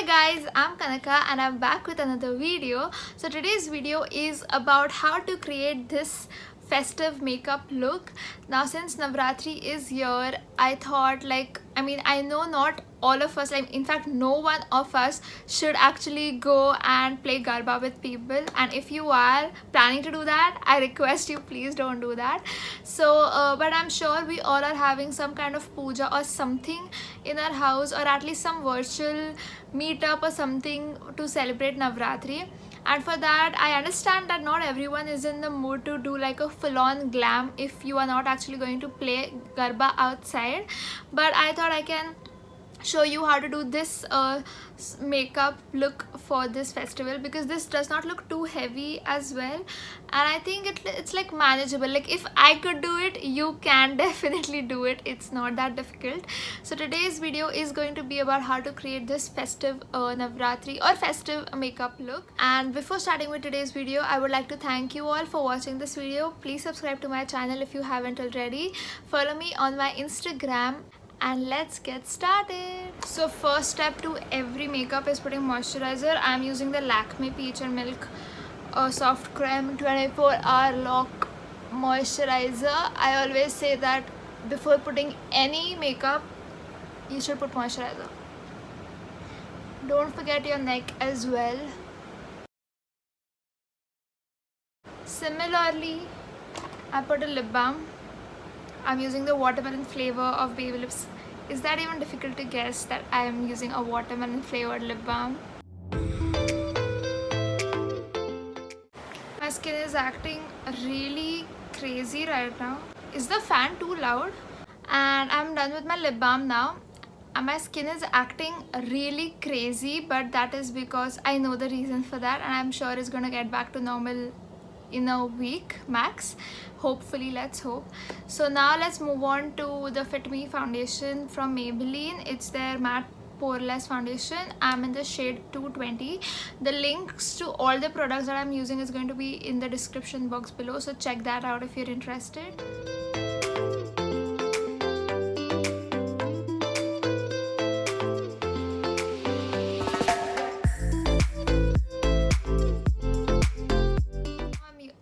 guys, I'm Kanaka and I'm back with another video. So today's video is about how to create this festive makeup look. Now since Navratri is here, I thought I know not all of us, in fact no one of us should actually go and play Garba with people, and if you are planning to do that, I request you please don't do that. But I'm sure we all are having some kind of puja or something in our house, or at least some virtual meetup or something to celebrate Navratri. And for that, I understand that not everyone is in the mood to do like a full-on glam if you are not actually going to play Garba outside. But I thought I can show you how to do this makeup look for this festival, because this does not look too heavy as well, and I think it's like manageable. Like if I could do it, you can definitely do it. It's not that difficult. So today's video is going to be about how to create this festive Navratri or festive makeup look. And before starting with today's video, I would like to thank you all for watching this video. Please subscribe to my channel if you haven't already. Follow me on my Instagram, and let's get started. So first step to every makeup is putting moisturizer. I'm using the Lakme Peach and Milk Soft Creme 24-hour lock moisturizer. I always say that before putting any makeup, you should put moisturizer. Don't forget your neck as well. Similarly, I put a lip balm. I'm using the watermelon flavor of Baby Lips. Is that even difficult to guess that I am using a watermelon flavored lip balm? My skin is acting really crazy right now. Is the fan too loud? And I'm done with my lip balm now. And my skin is acting really crazy, but that is because I know the reason for that, and I'm sure it's gonna get back to normal in a week max, hopefully. Let's hope. So now let's move on to the Fit Me foundation from Maybelline. It's their matte poreless foundation. I'm in the shade 220. The links to all the products that I'm using is going to be in the description box below, so check that out if you're interested.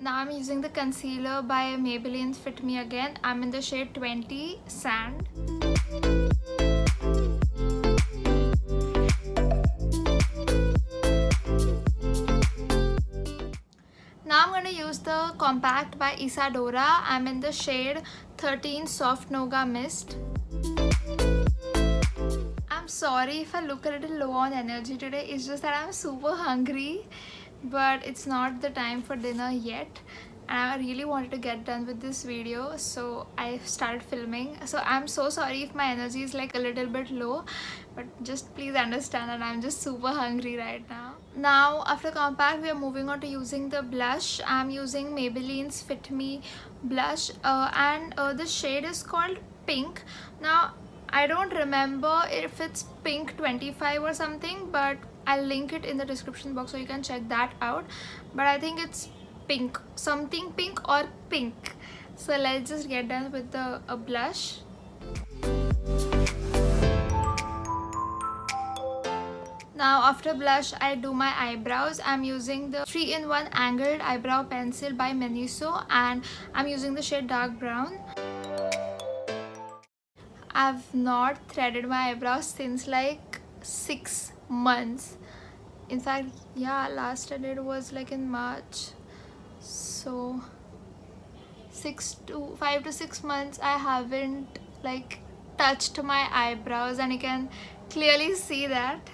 Now I'm using the concealer by Maybelline's Fit Me again. I'm in the shade 20 Sand. Now I'm going to use the compact by Isadora. I'm in the shade 13 Soft Noga Mist. I'm sorry if I look a little low on energy today. It's just that I'm super hungry, but it's not the time for dinner yet, and I really wanted to get done with this video, so I started filming. So I'm so sorry if my energy is like a little bit low, but just please understand that I'm just super hungry right now. Now after compact, we are moving on to using the blush. I'm using Maybelline's Fit Me blush, and the shade is called Pink. Now I don't remember if it's Pink 25 or something, but I'll link it in the description box so you can check that out. But I think it's pink, something pink or pink. So let's just get done with the blush. Now after blush, I do my eyebrows. I'm using the 3-in-1 angled eyebrow pencil by Miniso, and I'm using the shade dark brown. I've not threaded my eyebrows since like 6 months. In fact, yeah, last I did was like in March. So 5 to 6 months I haven't like touched my eyebrows, and you can clearly see that.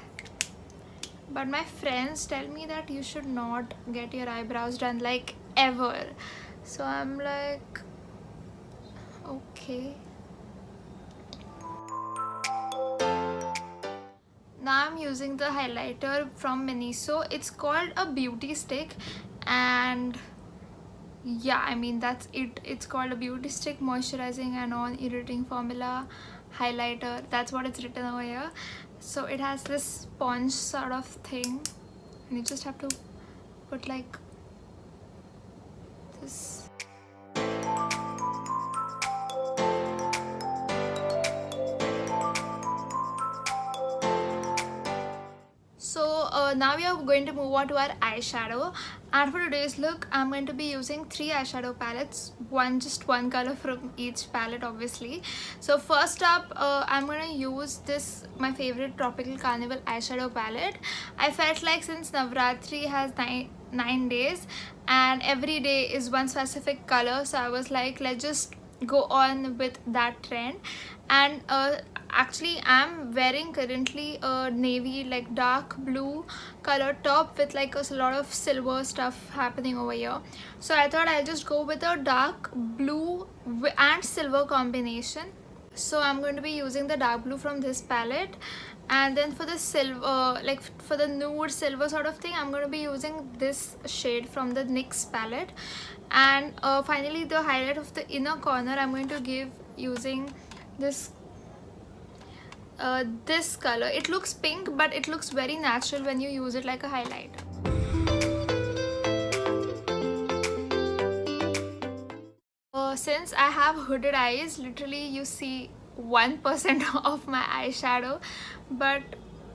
But my friends tell me that you should not get your eyebrows done like ever. So I'm like, okay. Now I'm using the highlighter from Miniso. It's called a beauty stick, and yeah, I mean that's it. It's called a beauty stick moisturizing and non-irritating formula highlighter. That's what it's written over here. So it has this sponge sort of thing, and you just have to put like this. now we are going to move on to our eyeshadow, and for today's look I'm going to be using 3 eyeshadow palettes, just one color from each palette obviously. So first up, I'm going to use this, my favorite Tropical Carnival eyeshadow palette. I felt like since Navratri has 9 days and every day is one specific color, so I was like, let's just go on with that trend. And actually I'm wearing currently a navy, like dark blue color top with like a lot of silver stuff happening over here, so I thought I'll just go with a dark blue and silver combination. So I'm going to be using the dark blue from this palette, and then for the silver, like for the nude silver sort of thing, I'm going to be using this shade from the NYX palette. And finally the highlight of the inner corner I'm going to give using this this color. It looks pink, but it looks very natural when you use it like a highlight. Since I have hooded eyes, literally you see 1% of my eyeshadow, but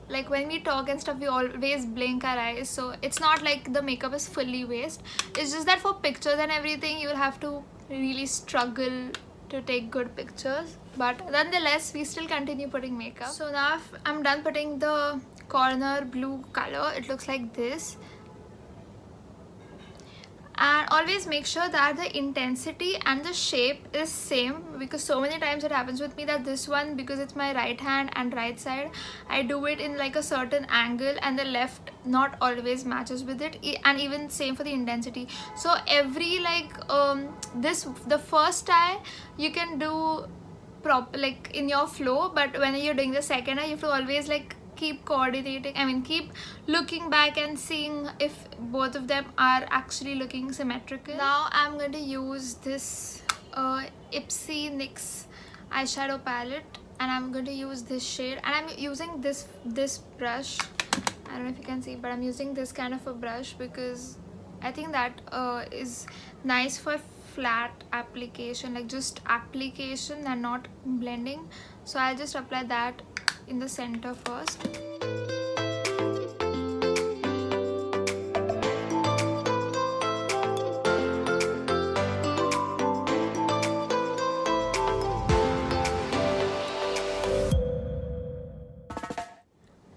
like when we talk and stuff we always blink our eyes, so it's not like the makeup is fully waste. It's just that for pictures and everything you will have to really struggle to take good pictures, but nonetheless we still continue putting makeup. So now I'm done putting the corner blue color. It looks like this. And always make sure that the intensity and the shape is same, because so many times it happens with me that this one, because it's my right hand and right side, I do it in like a certain angle and the left not always matches with it, and even same for the intensity. So every like the first eye you can do like in your flow, but when you're doing the second eye you have to always like keep coordinating, keep looking back and seeing if both of them are actually looking symmetrical. Now I'm going to use this Ipsy NYX eyeshadow palette, and I'm going to use this shade, and I'm using this brush. I don't know if you can see, but I'm using this kind of a brush because I think that is nice for flat application, like just application and not blending. So I'll just apply that in the center first.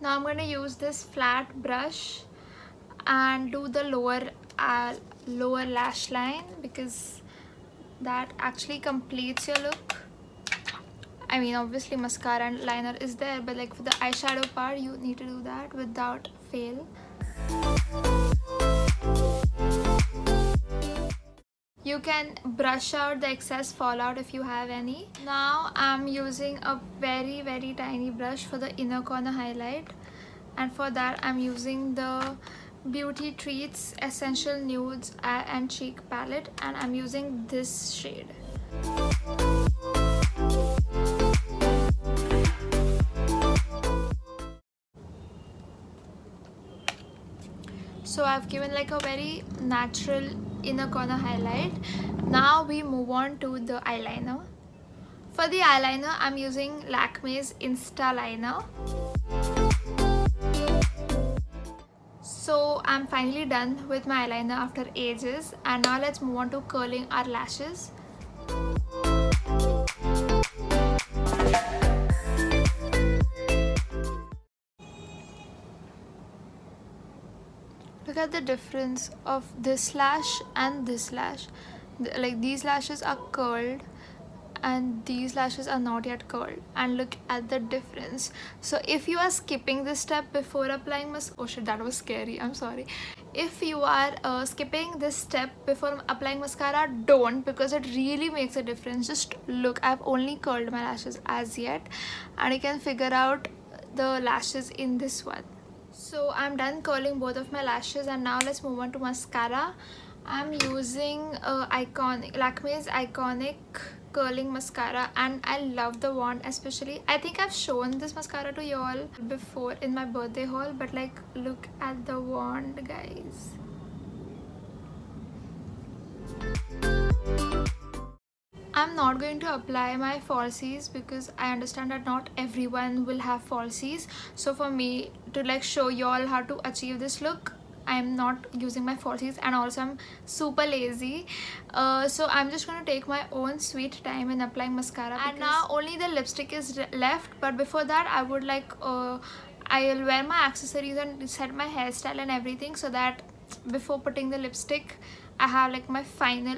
Now I'm going to use this flat brush and do the lower lash line, because that actually completes your look. Obviously mascara and liner is there, but like for the eyeshadow part you need to do that without fail. You can brush out the excess fallout if you have any. Now I'm using a very tiny brush for the inner corner highlight, and for that I'm using the Beauty Treats Essential Nudes and Cheek palette, and I'm using this shade. So I've given like a very natural inner corner highlight. Now we move on to the eyeliner. For the eyeliner I'm using Lakme's Insta Liner. So I'm finally done with my eyeliner after ages, and now let's move on to curling our lashes. Look at the difference of this lash and this lash. Like these lashes are curled and these lashes are not yet curled, and look at the difference. So if you are skipping this step before applying mascara, oh shit, that was scary, I'm sorry. If you are skipping this step before applying mascara, don't, because it really makes a difference. Just look, I've only curled my lashes as yet, and you can figure out the lashes in this one. So I'm done curling both of my lashes, and now let's move on to mascara. I'm using Lakme's Iconic curling mascara, and I love the wand especially. I think I've shown this mascara to you all before in my birthday haul, but like look at the wand, guys. I'm not going to apply my falsies because I understand that not everyone will have falsies. So for me to like show you all how to achieve this look, I'm not using my falsies, and also I'm super lazy. So I'm just going to take my own sweet time in applying mascara. And now only the lipstick is left, but before that I would like I'll wear my accessories and set my hairstyle and everything, so that before putting the lipstick I have like my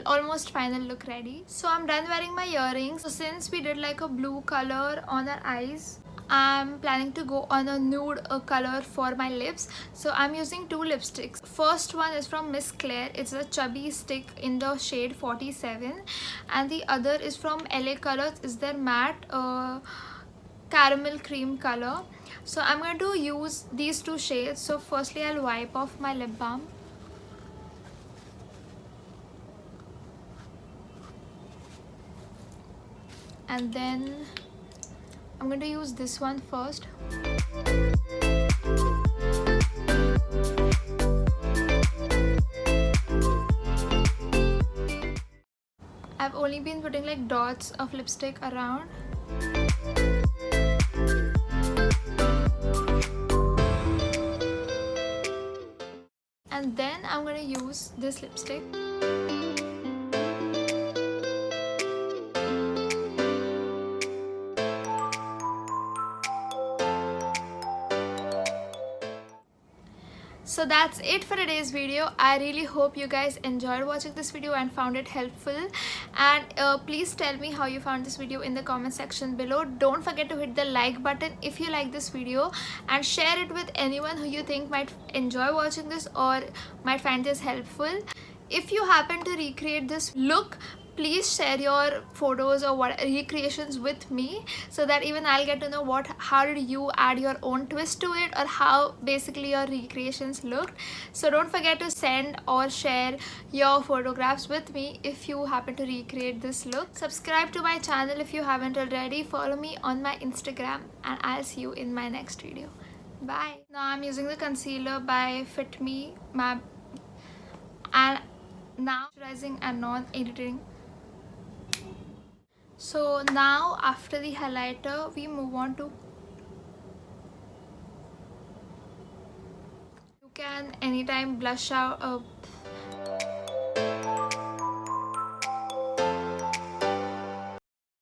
almost final look ready. So I'm done wearing my earrings. So since we did like a blue color on our eyes, I'm planning to go on a nude color for my lips. So I'm using two lipsticks. First one is from Miss Claire. It's a chubby stick in the shade 47, and the other is from LA Colors. It's their matte caramel cream color. So I'm going to use these two shades. So firstly I'll wipe off my lip balm. And then I'm going to use this one first. I've only been putting like dots of lipstick around. And then I'm going to use this lipstick. So that's it for today's video. I really hope you guys enjoyed watching this video and found it helpful. And please tell me how you found this video in the comment section below. Don't forget to hit the like button if you like this video, and share it with anyone who you think might enjoy watching this or might find this helpful. If you happen to recreate this look, please share your photos or what recreations with me, so that even I'll get to know how did you add your own twist to it, or how basically your recreations looked. So don't forget to send or share your photographs with me if you happen to recreate this look. Subscribe to my channel if you haven't already. Follow me on my Instagram, and I'll see you in my next video. Bye. Now I'm using the concealer by Fit Me Map, and now moisturizing and non-irritating. So now after the highlighter, we move on to, you can anytime blush out